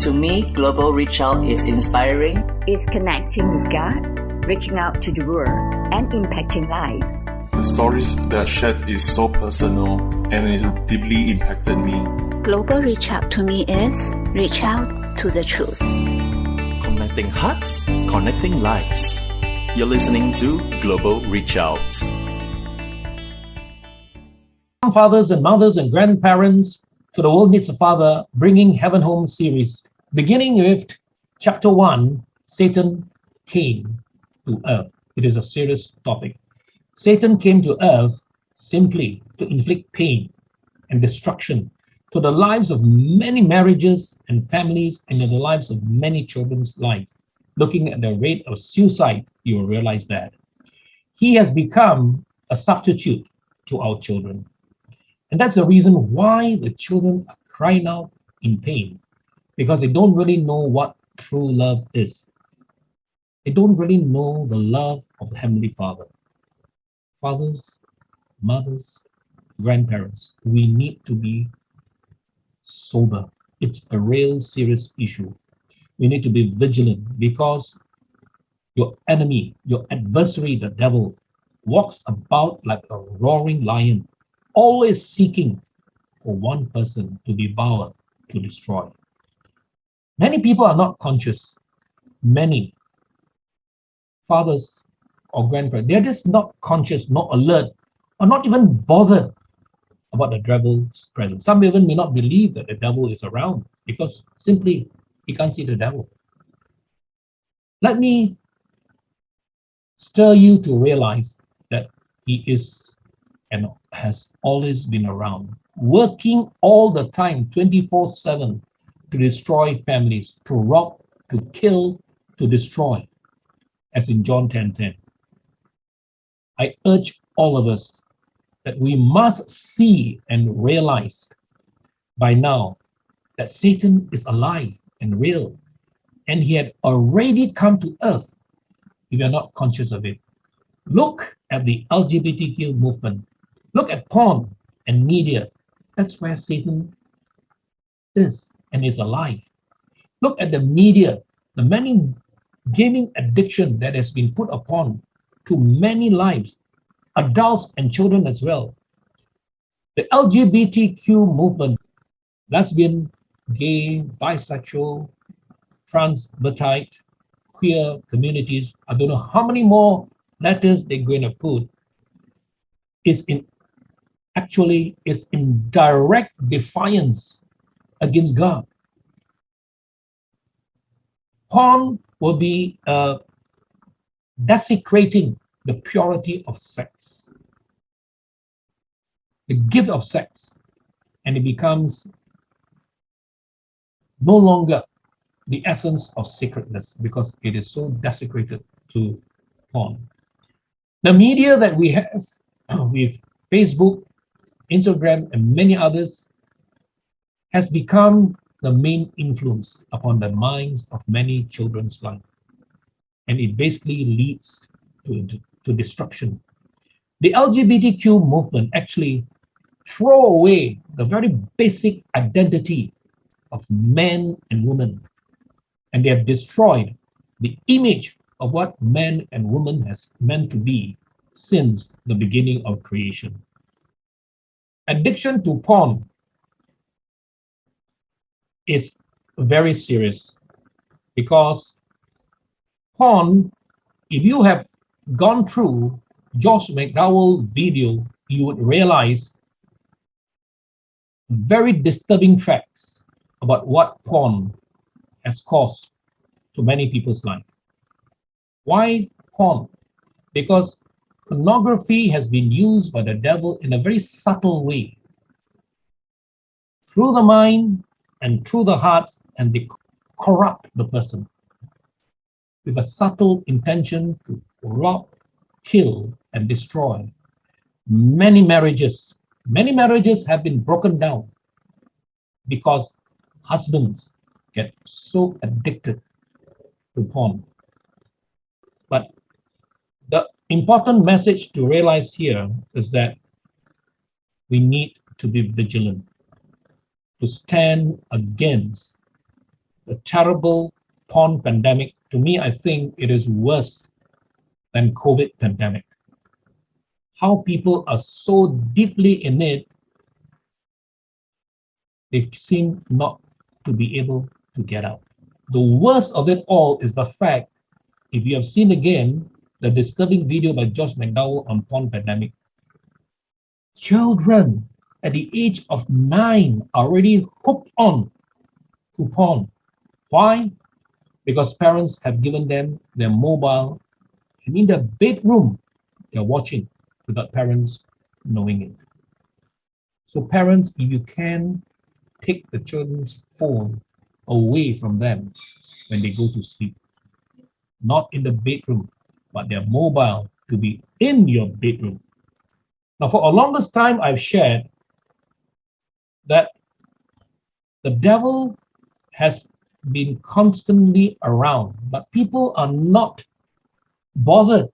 To me, Global Reach Out is inspiring. It's connecting with God, reaching out to the world, and impacting life. The stories that shared is so personal and it deeply impacted me. Global Reach Out to me is reach out to the truth. Connecting hearts, connecting lives. You're listening to Global Reach Out. Fathers and mothers and grandparents, to the World Needs a Father, Bringing Heaven Home series. Beginning with chapter 1, Satan came to earth. It is a serious topic. Satan came to earth simply to inflict pain and destruction to the lives of many marriages and families and in the lives of many children's life. Looking at the rate of suicide, you will realize that. He has become a substitute to our children. And that's the reason why the children are crying out in pain, because they don't really know what true love is. They don't really know the love of the Heavenly Father. Fathers, mothers, grandparents, we need to be sober. It's a real serious issue. We need to be vigilant because your enemy, your adversary, the devil, walks about like a roaring lion, always seeking for one person to devour, to destroy. Many people are not conscious. Many fathers or grandparents, they're just not conscious, not alert, or not even bothered about the devil's presence. Some even may not believe that the devil is around because simply he can't see the devil. Let me stir you to realize that he is and has always been around, working all the time, 24/7, to destroy families, to rob, to kill, to destroy, as in John 10:10. I urge all of us that we must see and realize by now that Satan is alive and real, and he had already come to earth if you're not conscious of it. Look at the LGBTQ movement. Look at porn and media. That's where Satan is and is alive. Look at the media, the many gaming addiction that has been put upon to many lives, adults and children as well. The LGBTQ movement, lesbian, gay, bisexual, transvestite, queer communities, I don't know how many more letters they're going to put, is in direct defiance against God. Porn will be desecrating the purity of sex, the gift of sex, and it becomes no longer the essence of sacredness because it is so desecrated to porn. The media that we have with Facebook, Instagram, and many others has become the main influence upon the minds of many children's life. And it basically leads to destruction. The LGBTQ movement actually throw away the very basic identity of men and women. And they have destroyed the image of what man and woman has meant to be since the beginning of creation. Addiction to porn is very serious because porn, if you have gone through Josh McDowell video, you would realize very disturbing facts about what porn has caused to many people's life. Why porn? Because pornography has been used by the devil in a very subtle way, through the mind and through the hearts, and they corrupt the person with a subtle intention to rob, kill, and destroy. Many marriages have been broken down because husbands get so addicted to porn. But the important message to realize here is that we need to be vigilant, to stand against the terrible porn pandemic, to me, I think it is worse than COVID pandemic. How people are so deeply in it, they seem not to be able to get out. The worst of it all is the fact, if you have seen again the disturbing video by Josh McDowell on porn pandemic, children at the age of 9 are already hooked on to porn. Why? Because parents have given them their mobile, and in their bedroom, they're watching without parents knowing it. So parents, if you can, take the children's phone away from them when they go to sleep. Not in the bedroom, but their mobile to be in your bedroom. Now, for a longest time, I've shared that the devil has been constantly around, but people are not bothered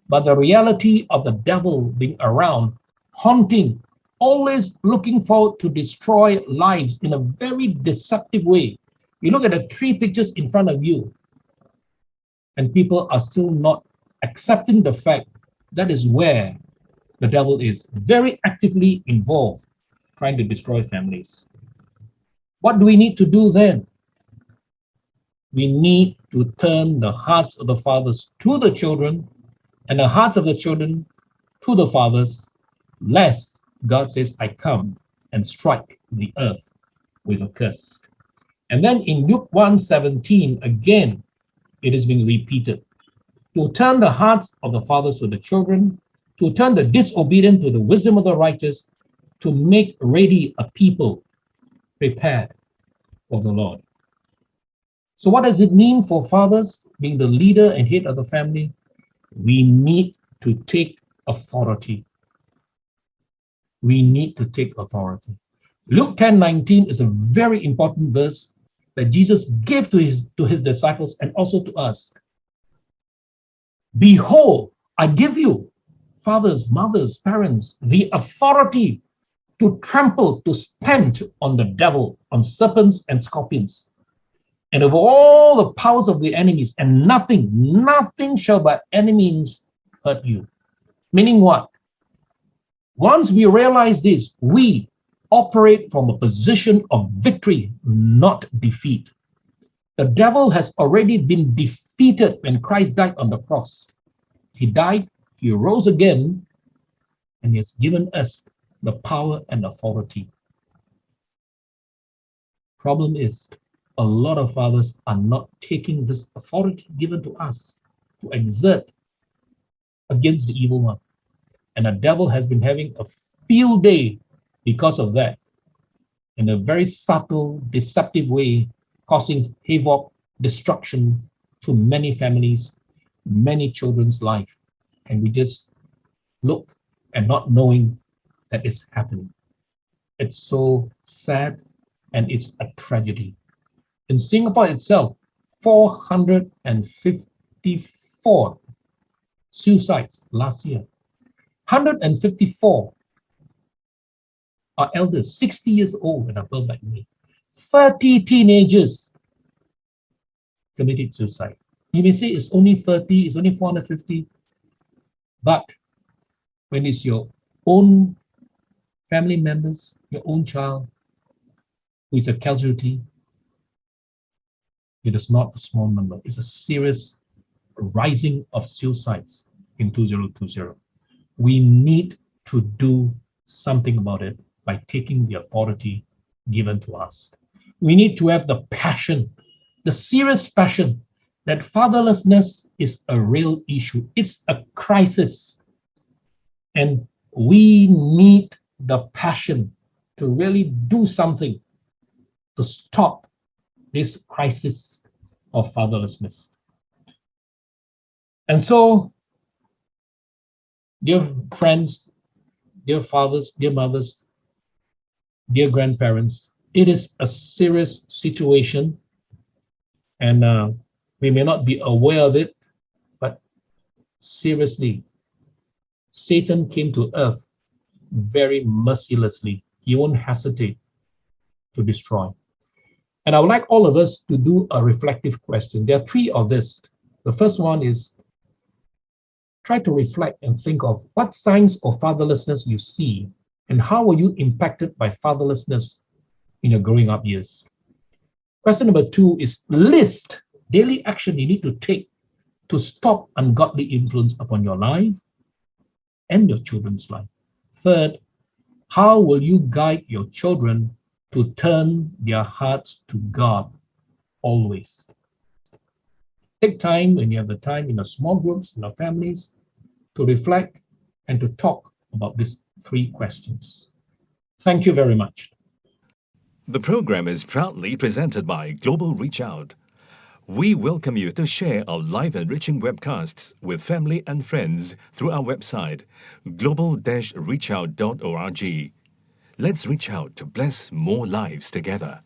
by the reality of the devil being around, haunting, always looking forward to destroy lives in a very deceptive way. You look at the 3 pictures in front of you, and people are still not accepting the fact that is where the devil is very actively involved, trying to destroy families. What do we need to do then? We need to turn the hearts of the fathers to the children and the hearts of the children to the fathers, lest God says, I come and strike the earth with a curse. And then in Luke 1:17, again, it is being repeated. To turn the hearts of the fathers to the children, to turn the disobedient to the wisdom of the righteous, to make ready a people prepared for the Lord. So what does it mean for fathers being the leader and head of the family? We need to take authority. We need to take authority. Luke 10:19 is a very important verse that Jesus gave to his disciples and also to us. Behold, I give you, fathers, mothers, parents, the authority to trample, to stamp on the devil, on serpents and scorpions, and of all the powers of the enemies, and nothing shall by any means hurt you. Meaning what? Once we realize this, we operate from a position of victory, not defeat. The devil has already been defeated when Christ died on the cross. He died, he rose again, and he has given us the power and authority. Problem is, a lot of fathers are not taking this authority given to us to exert against the evil one. And the devil has been having a field day because of that, in a very subtle, deceptive way, causing havoc, destruction to many families, many children's life. And we just look and not knowing that it's happening. It's so sad and it's a tragedy. In Singapore itself, 454 suicides last year. 154 are elders, 60 years old and above like me. 30 teenagers committed suicide. You may say it's only 30, it's only 450, but when it's your own family members, your own child who is a casualty, it is not a small number. It's a serious rising of suicides in 2020. We need to do something about it by taking the authority given to us. We need to have the passion, the serious passion that fatherlessness is a real issue. It's a crisis. And we need the passion to really do something to stop this crisis of fatherlessness. And so, dear friends, dear fathers, dear mothers, dear grandparents, it is a serious situation, and we may not be aware of it, but seriously, Satan came to earth very mercilessly. He won't hesitate to destroy. And I would like all of us to do a reflective question. There are three of this. The first one is try to reflect and think of what signs of fatherlessness you see and how were you impacted by fatherlessness in your growing up years. Question number two is list daily action you need to take to stop ungodly influence upon your life and your children's life. Third, how will you guide your children to turn their hearts to God always? Take time when you have the time in your small groups, in your families, to reflect and to talk about these three questions. Thank you very much. The program is proudly presented by Global Reach Out. We welcome you to share our live enriching webcasts with family and friends through our website, global-reachout.org. Let's reach out to bless more lives together.